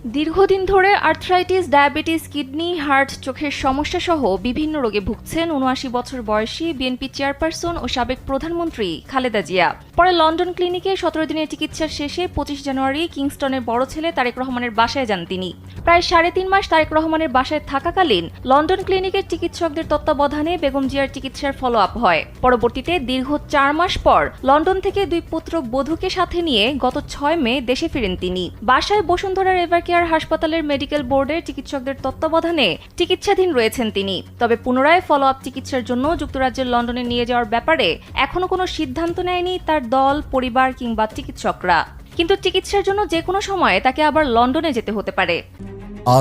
দীর্ঘদিন ধরে arthritis, diabetes, kidney, heart, চোখের সমস্যা সহ বিভিন্ন রোগে ভুগছেন ৭৯ বছর বয়সী বিএনপি চেয়ারপারসন ও সাবেক প্রধানমন্ত্রী খালেদা জিয়া। পরে লন্ডন ক্লিনিকে ১৭ দিনের চিকিৎসার শেষে ২৫ জানুয়ারি কিংস্টনের বড় ছেলে তারেক রহমানের বাসায় যান তিনি। প্রায় ৩.৫ মাস তারেক রহমানের বাসায় থাকাকালীন লন্ডন ক্লিনিকের চিকিৎসকদের তত্ত্বাবধানে বেগম জিয়ার চিকিৎসার ফলো আপ হয়। পরবর্তীতে দীর্ঘ ৪ মাস পর লন্ডন থেকে ২ পুত্র বধূকে সাথে নিয়ে গত ৬ মে দেশে ফিরেন তিনি। বাসায় বসুন্ধরা এভার কেয়ার হাসপাতালের মেডিকেল বোর্ডের চিকিৎসকদের তত্ত্বাবধানে চিকিৎসাধীন রয়েছেন তিনি। তবে পুনরায় ফলো আপ চিকিৎসার জন্য যুক্তরাজ্যের লন্ডনে নিয়ে যাওয়ার ব্যাপারে এখনো কোনো সিদ্ধান্ত নেয়নি তার দল, পরিবার কিংবা চিকিৎসকরা। কিন্তু চিকিৎসার জন্য যে কোনো সময়ে তাকে আবার লন্ডনে যেতে হতে পারে।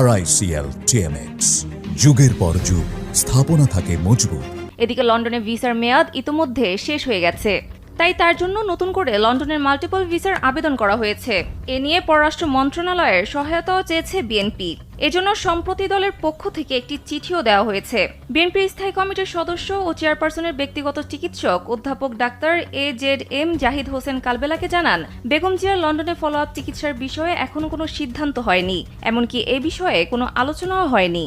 RICL TMX, যুগের পর যুগ স্থাপনা থাকে মজবুত। এদিকে লন্ডনে ভিসার মেয়াদ ইতোমধ্যে শেষ হয়ে গেছে, তাই তার জন্য নতুন করে লন্ডনের মাল্টিপল ভিসার আবেদন করা হয়েছে। এ নিয়ে পররাষ্ট্র মন্ত্রণালয়ের সহায়তাও চেয়েছে বিএনপি। এজন্য সম্প্রতি দলের পক্ষ থেকে একটি চিঠিও দেওয়া হয়েছে। বিএনপির স্থায়ী কমিটির সদস্য ও চেয়ারপারসনের ব্যক্তিগত চিকিৎসক অধ্যাপক ডাক্তার AZM জাহিদ হোসেন কালবেলাকে জানান, বেগম জিয়ার লন্ডনে ফলো আপ চিকিৎসার বিষয়ে এখনো কোনো সিদ্ধান্ত হয়নি, এমনকি এ বিষয়ে কোনো আলোচনাও হয়নি।